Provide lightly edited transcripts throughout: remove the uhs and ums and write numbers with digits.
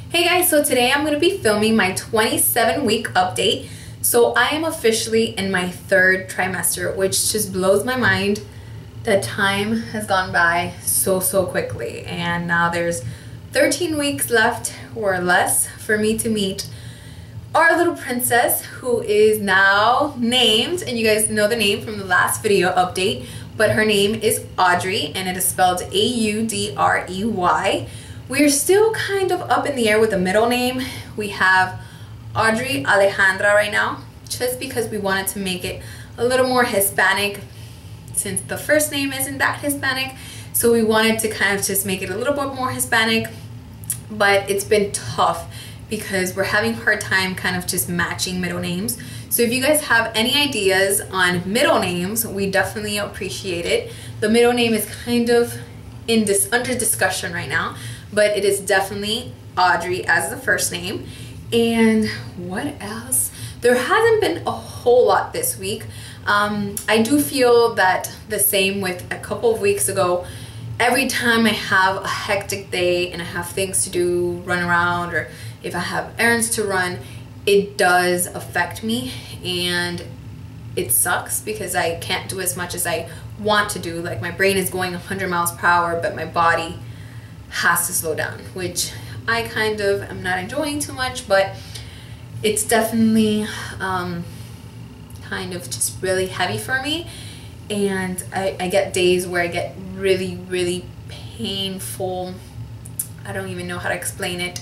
Hey guys, so today I'm going to be filming my 27-week update. So I am officially in my third trimester, which just blows my mind. The time has gone by so quickly, and now there's 13 weeks left or less for me to meet our little princess, who is now named, and you guys know the name from the last video update, but her name is Audrey, and it is spelled A-U-D-R-E-Y. We're still kind of up in the air with the middle name. We have Audrey Alejandra right now, just because we wanted to make it a little more Hispanic, since the first name isn't that Hispanic. So we wanted to kind of just make it a little bit more Hispanic, but it's been tough because we're having a hard time kind of just matching middle names. So if you guys have any ideas on middle names, we definitely appreciate it. The middle name is kind of under discussion right now, but it is definitely Audrey as the first name. And what else? There hasn't been a whole lot this week. I do feel that the same with a couple of weeks ago. Every time I have a hectic day and I have things to do, run around, or if I have errands to run, it does affect me, and it sucks because I can't do as much as I want to do. Like, my brain is going 100 miles per hour, but my body has to slow down, which I kind of am not enjoying too much, but it's definitely kind of just really heavy for me. And I get days where I get really painful, I don't even know how to explain it,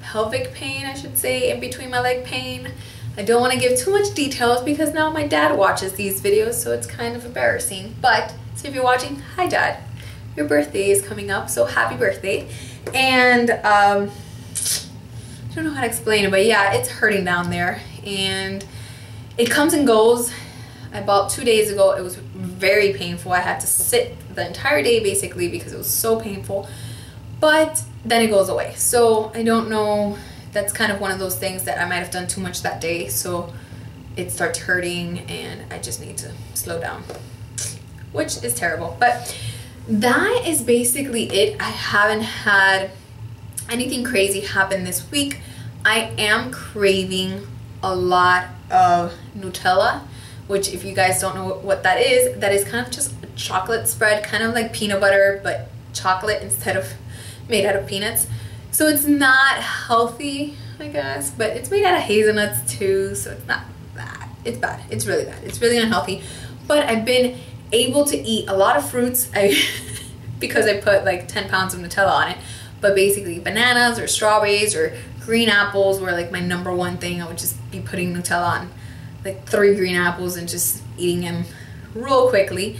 pelvic pain, I should say, in between my leg pain. I don't want to give too much details because now my dad watches these videos, so it's kind of embarrassing. But so if you're watching, hi Dad, your birthday is coming up, so happy birthday. And I don't know how to explain it, but yeah, it's hurting down there, and it comes and goes. About 2 days ago, it was very painful. I had to sit the entire day basically because it was so painful, but then it goes away. So I don't know, that's kind of one of those things that I might have done too much that day, so it starts hurting and I just need to slow down, which is terrible. But that is basically it. I haven't had anything crazy happen this week. I am craving a lot of Nutella, which, if you guys don't know what that is kind of just a chocolate spread, kind of like peanut butter, but chocolate instead of made out of peanuts. So it's not healthy, I guess, but it's made out of hazelnuts too, so it's not bad. It's bad. It's really bad. It's really unhealthy. But I've been able to eat a lot of fruits because I put like 10 pounds of Nutella on it. But basically bananas or strawberries or green apples were like my #1 thing. I would just be putting Nutella on like 3 green apples and just eating them real quickly.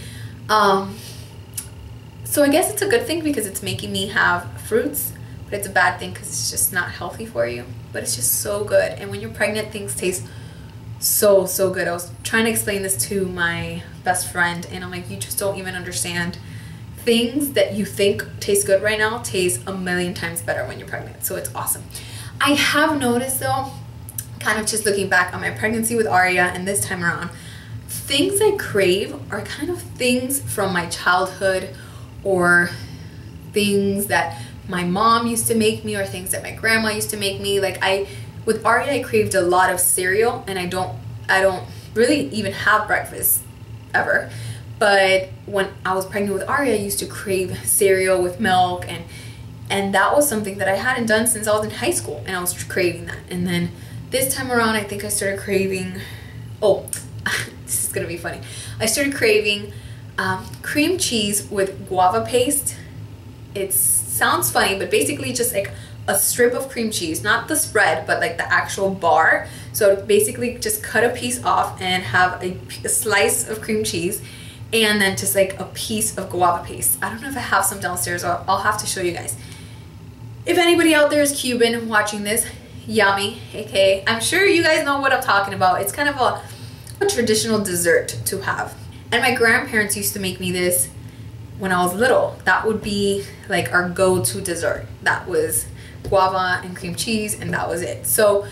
So I guess it's a good thing because it's making me have fruits, but it's a bad thing because it's just not healthy for you. But it's just so good, and when you're pregnant, things taste so good. I was trying to explain this to my best friend, and I'm like, you just don't even understand. Things that you think taste good right now taste a million times better when you're pregnant. So it's awesome. I have noticed though, kind of just looking back on my pregnancy with Aria and this time around, things I crave are kind of things from my childhood, or things that my mom used to make me, or things that my grandma used to make me. Like, with Aria, I craved a lot of cereal, and I don't really even have breakfast ever. But when I was pregnant with Aria, I used to crave cereal with milk, and that was something that I hadn't done since I was in high school, and I was craving that. And then this time around, I think I started craving, this is gonna be funny. I started craving cream cheese with guava paste. It sounds funny, but basically just like a strip of cream cheese, not the spread, but like the actual bar. So basically just cut a piece off and have a slice of cream cheese, and then just like a piece of guava paste. I don't know if I have some downstairs, or I'll have to show you guys. If anybody out there is Cuban watching this, yummy, aka I'm sure you guys know what I'm talking about. It's kind of a traditional dessert to have. And my grandparents used to make me this when I was little. That would be like our go-to dessert. That was guava and cream cheese, and that was it. So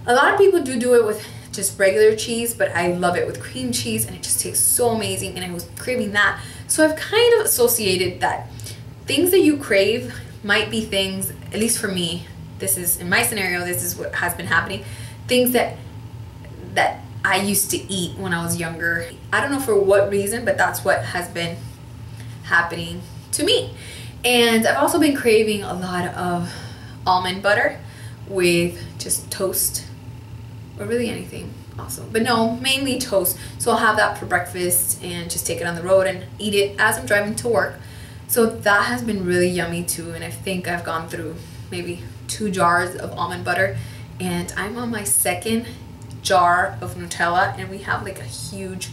a lot of people do it with just regular cheese, but I love it with cream cheese, and it just tastes so amazing, and I was craving that. So I've kind of associated that things that you crave might be things, at least for me, this is, in my scenario, this is what has been happening. Things that I used to eat when I was younger. I don't know for what reason, but that's what has been happening to me. And I've also been craving a lot of almond butter with just toast, or really anything also, but no, mainly toast. So I'll have that for breakfast and just take it on the road and eat it as I'm driving to work. So that has been really yummy too, and I think I've gone through maybe 2 jars of almond butter, and I'm on my 2nd jar of Nutella, and we have like a huge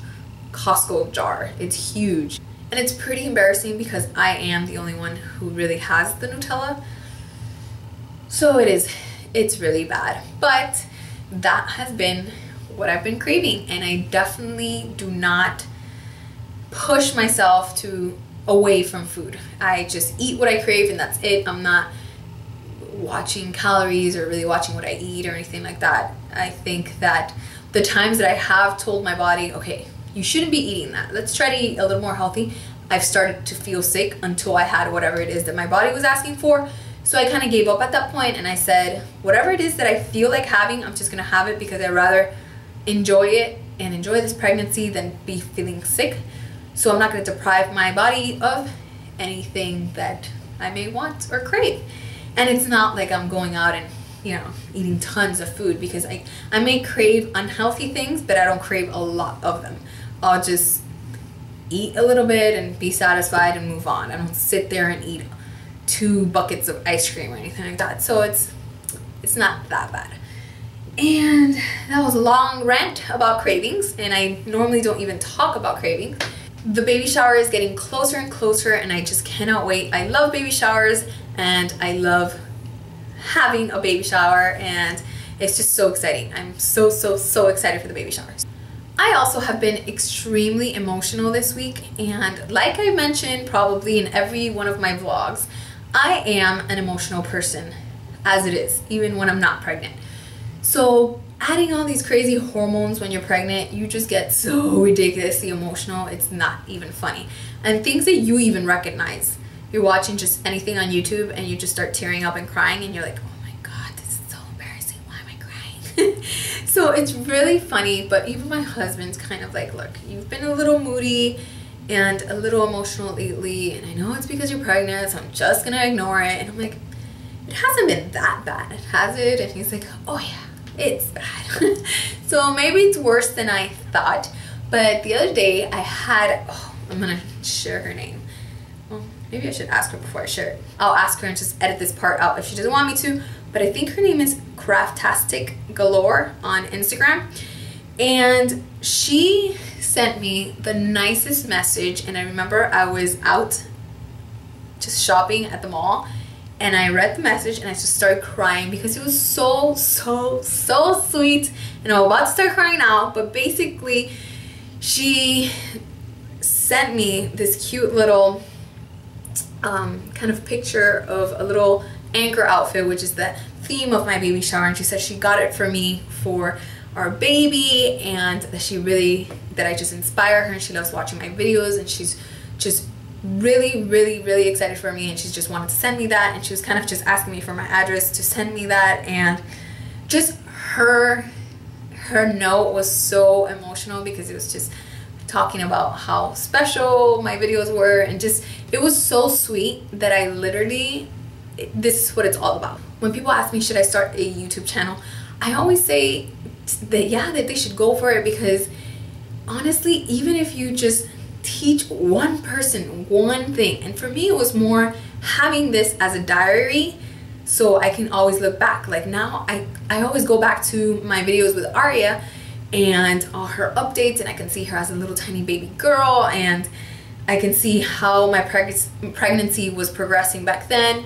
Costco jar. It's huge, and it's pretty embarrassing because I am the only one who really has the Nutella. So it's really bad, but that has been what I've been craving, and I definitely do not push myself to away from food. I just eat what I crave and that's it. I'm not watching calories or really watching what I eat or anything like that. I think that the times that I have told my body, okay, you shouldn't be eating that, let's try to eat a little more healthy, I've started to feel sick until I had whatever it is that my body was asking for. So I kind of gave up at that point, and I said, whatever it is that I feel like having, I'm just gonna have it, because I'd rather enjoy it and enjoy this pregnancy than be feeling sick. So I'm not gonna deprive my body of anything that I may want or crave. And it's not like I'm going out and, you know, eating tons of food, because I may crave unhealthy things, but I don't crave a lot of them. I'll just eat a little bit and be satisfied and move on. I don't sit there and eat 2 buckets of ice cream or anything like that. So it's not that bad. And that was a long rant about cravings, and I normally don't even talk about cravings. The baby shower is getting closer and closer, and I just cannot wait. I love baby showers, and I love having a baby shower, and it's just so exciting. I'm so excited for the baby showers. I also have been extremely emotional this week, and like I mentioned probably in every one of my vlogs, I am an emotional person as it is, even when I'm not pregnant. So adding all these crazy hormones when you're pregnant, you just get so ridiculously emotional, it's not even funny. And things that you even recognize. You're watching just anything on YouTube and you just start tearing up and crying, and you're like, oh my God, this is so embarrassing, why am I crying? So it's really funny, but even my husband's kind of like, look, you've been a little moody and a little emotional lately, and I know it's because you're pregnant, so I'm just gonna ignore it. And I'm like, it hasn't been that bad, has it? And he's like, oh yeah, it's bad. So maybe it's worse than I thought. But the other day I had, oh, I'm gonna share her name. Well, maybe I should ask her before I share it. I'll ask her and just edit this part out if she doesn't want me to. But I think her name is Craftastic Galore on Instagram. And she sent me the nicest message, and I remember I was out just shopping at the mall, and I read the message and I just started crying because it was so sweet. And I'm about to start crying now, but basically she sent me this cute little kind of picture of a little anchor outfit, which is the theme of my baby shower, and she said she got it for me for our baby, and that I just inspire her, and she loves watching my videos, and she's just really excited for me, and she's just wanted to send me that, and she was kind of just asking me for my address to send me that. And just her note was so emotional because it was just talking about how special my videos were, and just it was so sweet that I literally, this is what it's all about. When people ask me should I start a YouTube channel, I always say that that they should go for it, because honestly, even if you just teach one person one thing, and for me it was more having this as a diary so I can always look back. Like now I always go back to my videos with Aria and all her updates, and I can see her as a little tiny baby girl, and I can see how my pregnancy was progressing back then.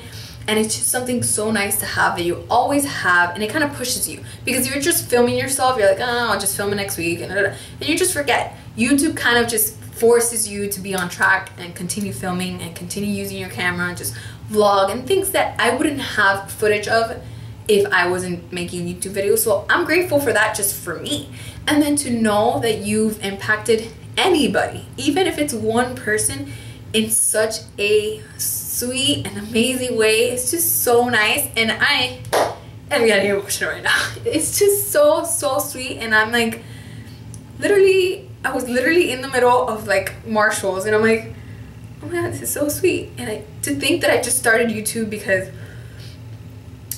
And it's just something so nice to have that you always have, and it kind of pushes you, because you're just filming yourself, you're like, oh, I'll just film it next week, and you just forget. YouTube kind of just forces you to be on track and continue filming and continue using your camera and just vlog and things that I wouldn't have footage of if I wasn't making YouTube videos. So I'm grateful for that, just for me. And then to know that you've impacted anybody, even if it's one person, in such a sweet and amazing way. It's just so nice, and I am getting emotional right now. It's just so sweet, and I'm like, I was literally in the middle of like Marshalls, and I'm like, oh my god, this is so sweet. And to think that I just started YouTube because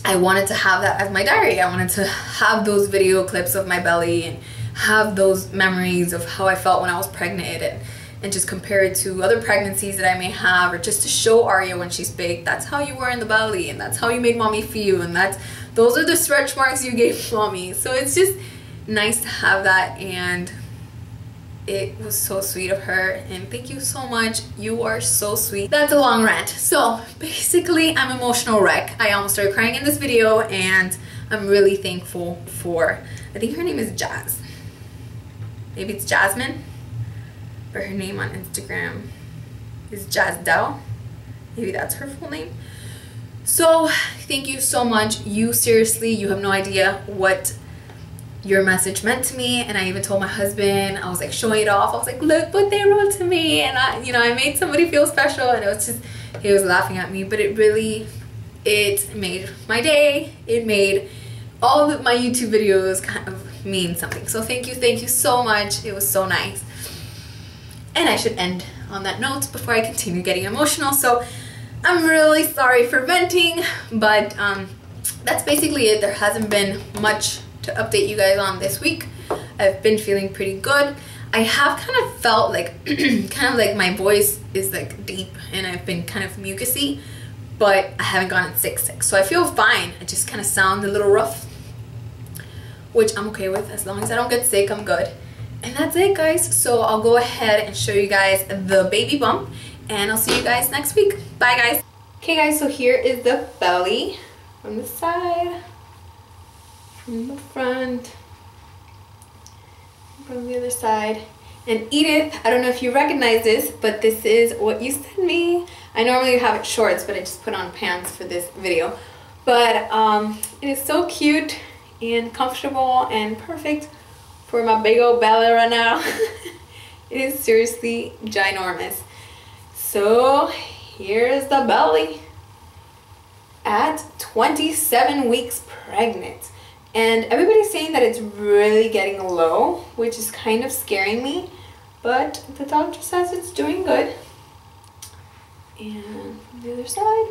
I wanted to have that as my diary. I wanted to have those video clips of my belly and have those memories of how I felt when I was pregnant, and just compare it to other pregnancies that I may have, or just to show Arya when she's big, that's how you were in the belly, and that's how you made mommy feel, and those are the stretch marks you gave mommy. So it's just nice to have that, and it was so sweet of her, and thank you so much. You are so sweet. That's a long rant. So basically, I'm emotional wreck. I almost started crying in this video, and I'm really thankful for, I think her name is Jazz. Maybe it's Jasmine, but her name on Instagram is Jazz Dell. Maybe that's her full name. So thank you so much. You seriously, you have no idea what your message meant to me. And I even told my husband, I was like showing it off. I was like, look what they wrote to me, and I made somebody feel special, and it was just, he was laughing at me, but it made my day. It made all of my YouTube videos kind of mean something. So thank you so much. It was so nice. And I should end on that note before I continue getting emotional. So I'm really sorry for venting, but that's basically it. There hasn't been much to update you guys on this week. I've been feeling pretty good. I have kind of felt like kind of like my voice is like deep, and I've been kind of mucusy, but I haven't gotten sick. So I feel fine. I just kind of sound a little rough, which I'm okay with. As long as I don't get sick, I'm good. And that's it, guys. So I'll go ahead and show you guys the baby bump, and I'll see you guys next week. Bye, guys. Okay, guys, so here is the belly from the side, from the front, from the other side. And Edith, I don't know if you recognize this, but this is what you sent me. I normally have it shorts, but I just put on pants for this video. But it is so cute and comfortable and perfect for my big old belly right now. It is seriously ginormous. So here's the belly at 27 weeks pregnant. And everybody's saying that it's really getting low, which is kind of scaring me, but the doctor says it's doing good. And from the other side.